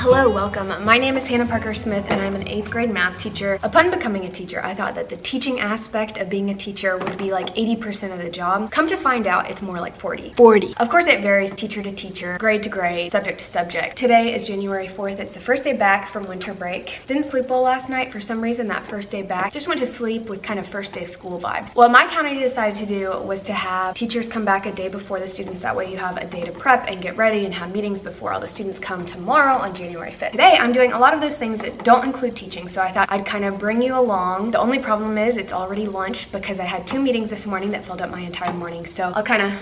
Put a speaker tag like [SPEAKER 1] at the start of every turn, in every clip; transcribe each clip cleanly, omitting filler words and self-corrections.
[SPEAKER 1] Hello, welcome. My name is Hannah Parker Smith and I'm an 8th grade math teacher. Upon becoming a teacher, I thought that the teaching aspect of being a teacher would be like 80% of the job. Come to find out, it's more like 40. Of course, it varies teacher to teacher, grade to grade, subject to subject. Today is January 4th. It's the first day back from winter break. Didn't sleep well last night. For some reason, that first day back, just went to sleep with kind of first day of school vibes. What my county decided to do was to have teachers come back a day before the students. That way you have a day to prep and get ready and have meetings before all the students come tomorrow on January 5th. Today, I'm doing a lot of those things that don't include teaching, so I thought I'd kind of bring you along. The only problem is it's already lunch because I had 2 meetings this morning that filled up my entire morning, so I'll kind of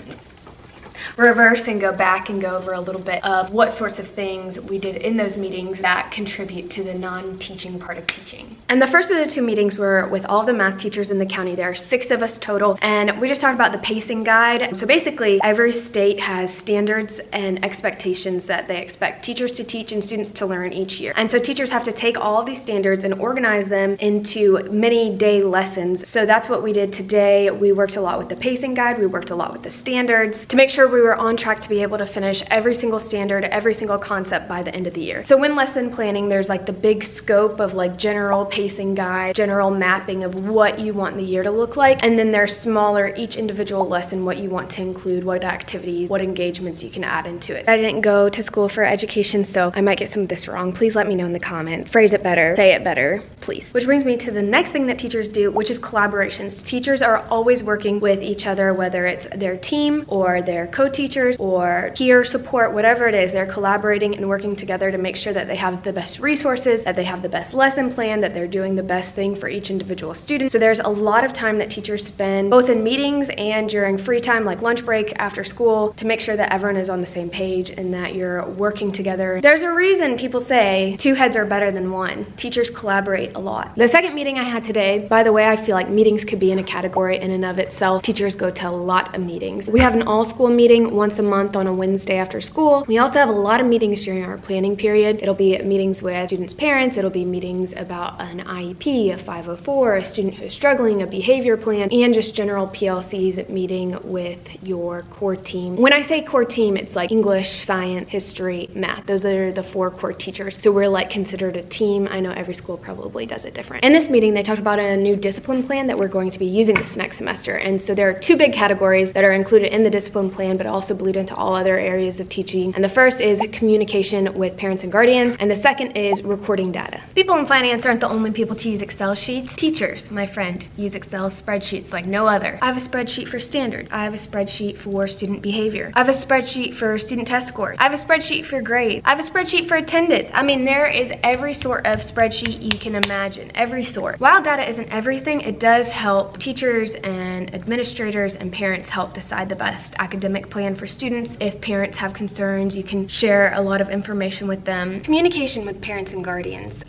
[SPEAKER 1] reverse and go back and go over a little bit of what sorts of things we did in those meetings that contribute to the non-teaching part of teaching. And the first of the 2 meetings were with all the math teachers in the county. There are 6 of us total, and we just talked about the pacing guide. So basically, every state has standards and expectations that they expect teachers to teach and students to learn each year. And so teachers have to take all of these standards and organize them into many day lessons. So that's what we did today. We worked a lot with the pacing guide. We worked a lot with the standards to make sure we were on track to be able to finish every single standard, every single concept by the end of the year. So when lesson planning, there's like the big scope of like general pacing guide, general mapping of what you want the year to look like. And then there's smaller, each individual lesson, what you want to include, what activities, what engagements you can add into it. I didn't go to school for education, so I might get some of this wrong. Please let me know in the comments. Phrase it better, say it better, please. Which brings me to the next thing that teachers do, which is collaborations. Teachers are always working with each other, whether it's their team or their co-teachers or peer support, whatever it is, they're collaborating and working together to make sure that they have the best resources, that they have the best lesson plan, that they're doing the best thing for each individual student. So there's a lot of time that teachers spend both in meetings and during free time, like lunch break after school, to make sure that everyone is on the same page and that you're working together. There's a reason people say 2 heads are better than 1. Teachers collaborate a lot. The second meeting I had today, by the way, I feel like meetings could be in a category in and of itself. Teachers go to a lot of meetings. We have an all-school meeting once a month on a Wednesday after school. We also have a lot of meetings during our planning period. It'll be meetings with students' parents. It'll be meetings about an IEP, a 504, a student who's struggling, a behavior plan, and just general PLCs meeting with your core team. When I say core team, it's like English, science, history, math. Those are the 4 core teachers. So we're like considered a team. I know every school probably does it different. In this meeting, they talked about a new discipline plan that we're going to be using this next semester. And so there are 2 big categories that are included in the discipline plan, but also bleed into all other areas of teaching. And the first is communication with parents and guardians, and the second is recording data. People in finance aren't the only people to use Excel sheets. Teachers, my friend, use Excel spreadsheets like no other. I have a spreadsheet for standards. I have a spreadsheet for student behavior. I have a spreadsheet for student test scores. I have a spreadsheet for grades. I have a spreadsheet for attendance. I mean, there is every sort of spreadsheet you can imagine, every sort. While data isn't everything, it does help teachers and administrators and parents help decide the best academic plan for students. If parents have concerns, you can share a lot of information with them. Communication with parents and guardians.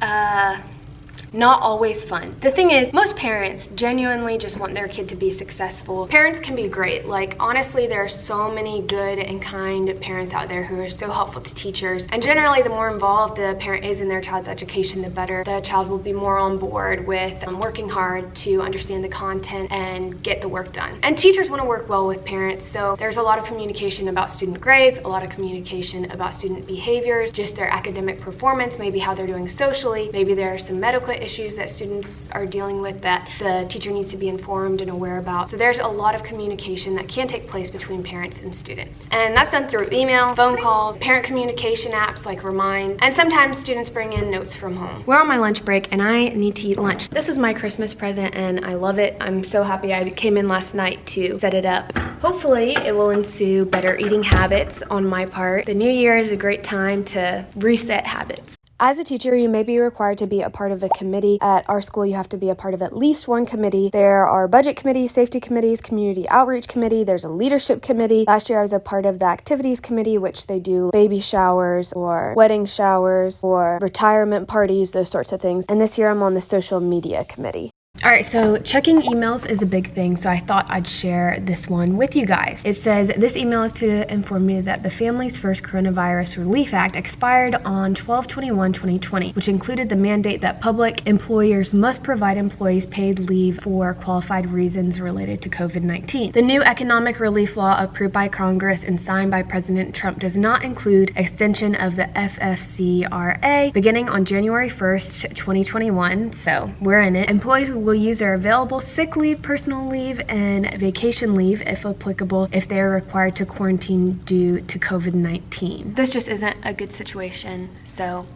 [SPEAKER 1] Not always fun. The thing is, most parents genuinely just want their kid to be successful. Parents can be great. Like, honestly, there are so many good and kind parents out there who are so helpful to teachers. And generally, the more involved a parent is in their child's education, the better the child will be more on board with working hard to understand the content and get the work done. And teachers want to work well with parents, so there's a lot of communication about student grades, a lot of communication about student behaviors, just their academic performance, maybe how they're doing socially, maybe there are some medical issues that students are dealing with that the teacher needs to be informed and aware about. So there's a lot of communication that can take place between parents and students. And that's done through email, phone calls, parent communication apps like Remind, and sometimes students bring in notes from home. We're on my lunch break and I need to eat lunch. This is my Christmas present and I love it. I'm so happy I came in last night to set it up. Hopefully it will ensue better eating habits on my part. The new year is a great time to reset habits. As a teacher, you may be required to be a part of a committee. At our school, you have to be a part of at least one committee. There are budget committees, safety committees, community outreach committee. There's a leadership committee. Last year, I was a part of the activities committee, which they do baby showers or wedding showers or retirement parties, those sorts of things. And this year, I'm on the social media committee. All right, so checking emails is a big thing, so I thought I'd share this one with you guys. It says, this email is to inform you that the Families First Coronavirus Relief Act expired on 12/21/2020, which included the mandate that public employers must provide employees paid leave for qualified reasons related to COVID-19. The new economic relief law approved by Congress and signed by President Trump does not include extension of the FFCRA beginning on January 1st, 2021, so we're in it. Employees will use their available sick leave, personal leave, and vacation leave, if applicable, if they are required to quarantine due to COVID-19. This just isn't a good situation, so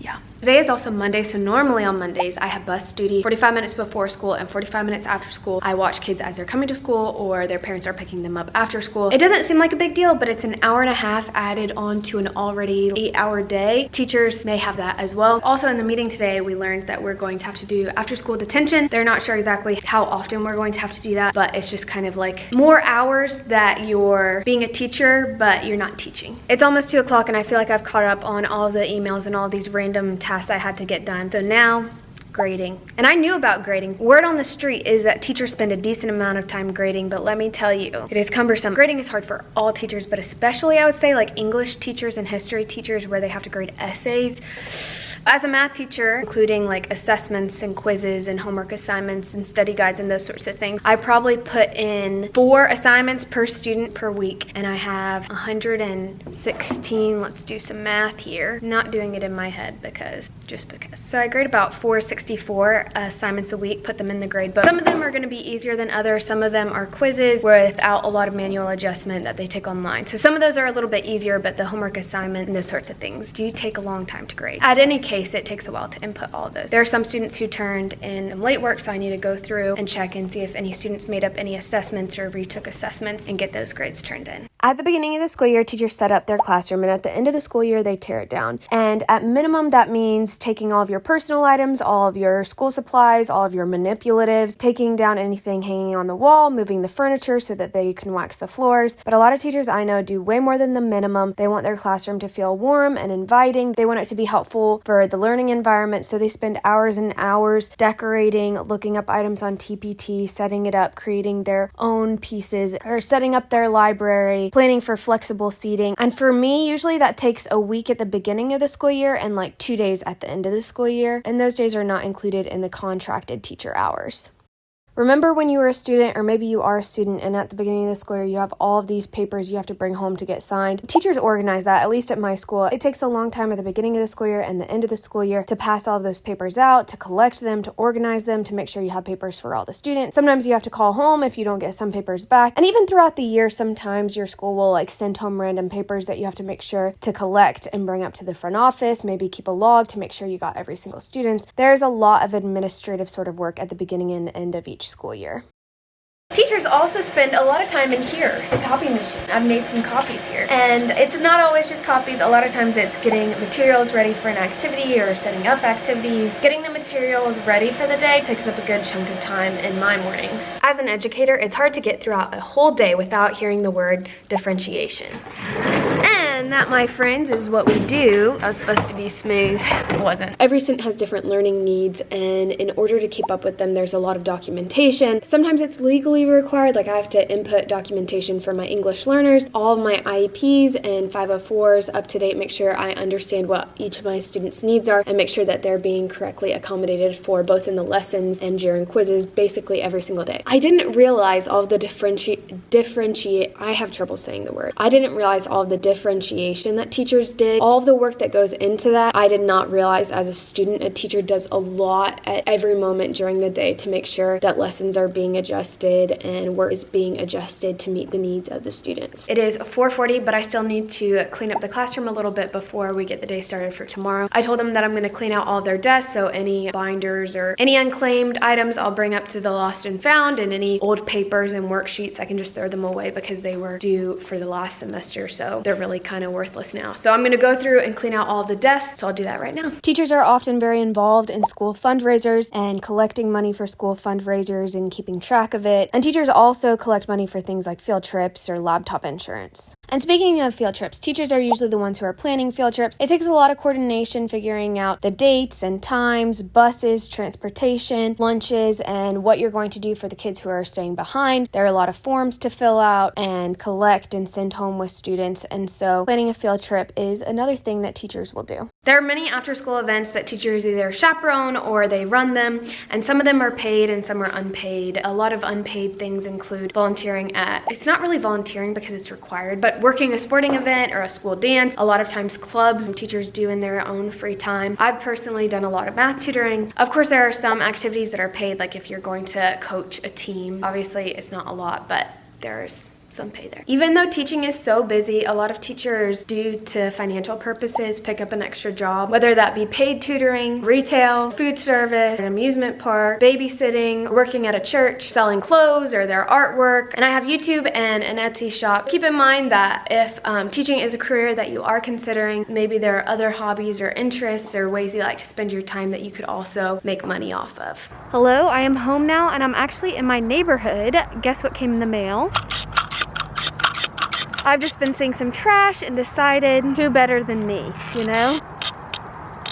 [SPEAKER 1] yeah. Today is also Monday, so normally on Mondays I have bus duty 45 minutes before school and 45 minutes after school. I watch kids as they're coming to school or their parents are picking them up after school. It doesn't seem like a big deal, but it's an hour and a half added on to an already 8-hour day. Teachers may have that as well. Also in the meeting today, we learned that we're going to have to do after school detention. They're not sure exactly how often we're going to have to do that, but it's just kind of like more hours that you're being a teacher, but you're not teaching. It's almost 2 o'clock and I feel like I've caught up on all of the emails and all of these random tasks I had to get done. So now, grading. And I knew about grading. Word on the street is that teachers spend a decent amount of time grading, but let me tell you, it is cumbersome. Grading is hard for all teachers, but especially I would say like English teachers and history teachers where they have to grade essays. As a math teacher, including like assessments and quizzes and homework assignments and study guides and those sorts of things, I probably put in 4 assignments per student per week, and I have 116. Let's do some math here. Not doing it in my head just because. So I grade about 464 assignments a week, put them in the grade book. Some of them are going to be easier than others. Some of them are quizzes without a lot of manual adjustment that they take online. So some of those are a little bit easier, but the homework assignment and those sorts of things do take a long time to grade. At any case, it takes a while to input all of those. There are some students who turned in late work, so I need to go through and check and see if any students made up any assessments or retook assessments and get those grades turned in. At the beginning of the school year, teachers set up their classroom, and at the end of the school year, they tear it down. And at minimum, that means taking all of your personal items, all of your school supplies, all of your manipulatives, taking down anything hanging on the wall, moving the furniture so that they can wax the floors. But a lot of teachers I know do way more than the minimum. They want their classroom to feel warm and inviting. They want it to be helpful for the learning environment, so they spend hours and hours decorating, looking up items on TPT, setting it up, creating their own pieces, or setting up their library, planning for flexible seating. And for me, usually that takes a week at the beginning of the school year and like 2 days at the end of the school year, and those days are not included in the contracted teacher hours. Remember when you were a student, or maybe you are a student, and at the beginning of the school year, you have all of these papers you have to bring home to get signed. Teachers organize that, at least at my school. It takes a long time at the beginning of the school year and the end of the school year to pass all of those papers out, to collect them, to organize them, to make sure you have papers for all the students. Sometimes you have to call home if you don't get some papers back. And even throughout the year, sometimes your school will like send home random papers that you have to make sure to collect and bring up to the front office, maybe keep a log to make sure you got every single student. There's a lot of administrative sort of work at the beginning and end of each school year. Teachers also spend a lot of time in here, the copy machine. I've made some copies here. And it's not always just copies. A lot of times it's getting materials ready for an activity or setting up activities. Getting the materials ready for the day takes up a good chunk of time in my mornings. As an educator, it's hard to get throughout a whole day without hearing the word differentiation. And that, my friends, is what we do. I was supposed to be smooth. It wasn't. Every student has different learning needs, and in order to keep up with them, there's a lot of documentation. Sometimes it's legally required, like I have to input documentation for my English learners, all of my IEPs and 504s up to date, make sure I understand what each of my students' needs are, and make sure that they're being correctly accommodated for both in the lessons and during quizzes, basically every single day. I didn't realize all of the I have trouble saying the word. I didn't realize all of the differentiation that teachers did, all of the work that goes into that. I did not realize as a student, a teacher does a lot at every moment during the day to make sure that lessons are being adjusted and work is being adjusted to meet the needs of the students. It is 4:40, but I still need to clean up the classroom a little bit before we get the day started for tomorrow. I told them that I'm going to clean out all their desks, so any binders or any unclaimed items I'll bring up to the lost and found, and any old papers and worksheets I can just throw them away because they were due for the last semester, so they're really kind of worthless now. So I'm going to go through and clean out all the desks, so I'll do that right now. Teachers are often very involved in school fundraisers and collecting money for school fundraisers and keeping track of it. And teachers also collect money for things like field trips or laptop insurance. And speaking of field trips, teachers are usually the ones who are planning field trips. It takes a lot of coordination figuring out the dates and times, buses, transportation, lunches, and what you're going to do for the kids who are staying behind. There are a lot of forms to fill out and collect and send home with students, and so planning a field trip is another thing that teachers will do. There are many after-school events that teachers either chaperone or they run them, and some of them are paid and some are unpaid. A lot of unpaid things include volunteering at, it's not really volunteering because it's required, but working a sporting event or a school dance. A lot of times clubs teachers do in their own free time. I've personally done a lot of math tutoring. Of course, there are some activities that are paid, like if you're going to coach a team. Obviously, it's not a lot, but there's some pay there. Even though teaching is so busy, a lot of teachers, due to financial purposes, pick up an extra job, whether that be paid tutoring, retail, food service, an amusement park, babysitting, working at a church, selling clothes or their artwork. And I have YouTube and an Etsy shop. Keep in mind that if teaching is a career that you are considering, maybe there are other hobbies or interests or ways you like to spend your time that you could also make money off of. Hello, I am home now and I'm actually in my neighborhood. Guess what came in the mail? I've just been seeing some trash and decided who better than me, you know?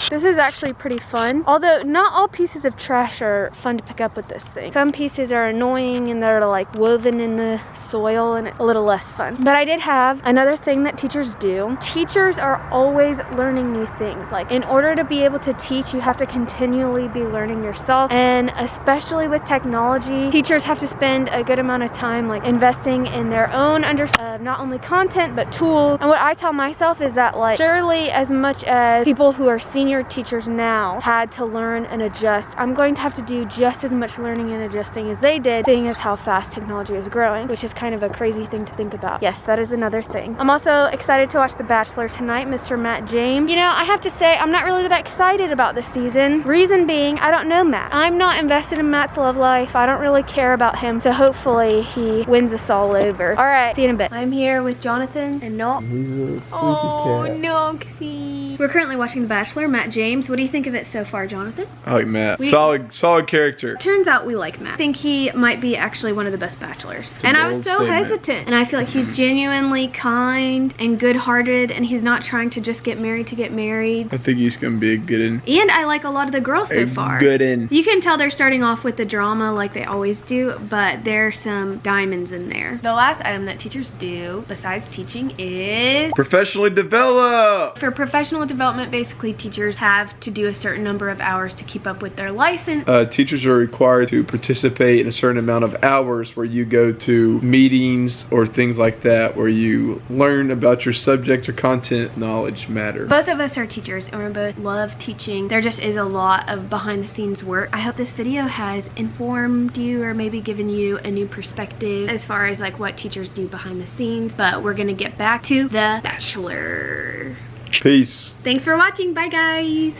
[SPEAKER 1] This is actually pretty fun. Although not all pieces of trash are fun to pick up with this thing. Some pieces are annoying and they're like woven in the soil and a little less fun. But I did have another thing that teachers do. Teachers are always learning new things. Like in order to be able to teach, you have to continually be learning yourself. And especially with technology, teachers have to spend a good amount of time like investing in their own understanding of not only content, but tools. And what I tell myself is that like surely as much as people who are senior teachers now had to learn and adjust, I'm going to have to do just as much learning and adjusting as they did, seeing as how fast technology is growing, which is kind of a crazy thing to think about. Yes, that is another thing. I'm also excited to watch The Bachelor tonight, Mr. Matt James. You know, I have to say, I'm not really that excited about this season. Reason being, I don't know Matt. I'm not invested in Matt's love life. I don't really care about him, so hopefully he wins us all over. All right, see you in a bit. I'm here with Jonathan and Noel.
[SPEAKER 2] He's a sleepy cat.
[SPEAKER 1] Oh, Noxie. We're currently watching The Bachelor, Matt James. What do you think of it so far, Jonathan?
[SPEAKER 2] I like Matt. Solid character.
[SPEAKER 1] Turns out we like Matt. I think he might be actually one of the best bachelors. And I was so hesitant. And I feel like he's genuinely kind and good-hearted, and he's not trying to just get married to get married.
[SPEAKER 2] I think he's gonna be a good one.
[SPEAKER 1] And I like a lot of the girls so far.
[SPEAKER 2] Good one.
[SPEAKER 1] You can tell they're starting off with the drama like they always do, but there's some diamonds in there. The last item that teachers do, besides teaching, is
[SPEAKER 2] Professionally develop.
[SPEAKER 1] for professional development. Basically, teachers have to do a certain number of hours to keep up with their license.
[SPEAKER 2] Teachers are required to participate in a certain amount of hours where you go to meetings or things like that where you learn about your subject or content knowledge matter.
[SPEAKER 1] Both of us are teachers and we both love teaching. There just is a lot of behind the scenes work. I hope this video has informed you or maybe given you a new perspective as far as like what teachers do behind the scenes, but we're gonna get back to The Bachelor.
[SPEAKER 2] Peace.
[SPEAKER 1] Thanks for watching. Bye guys.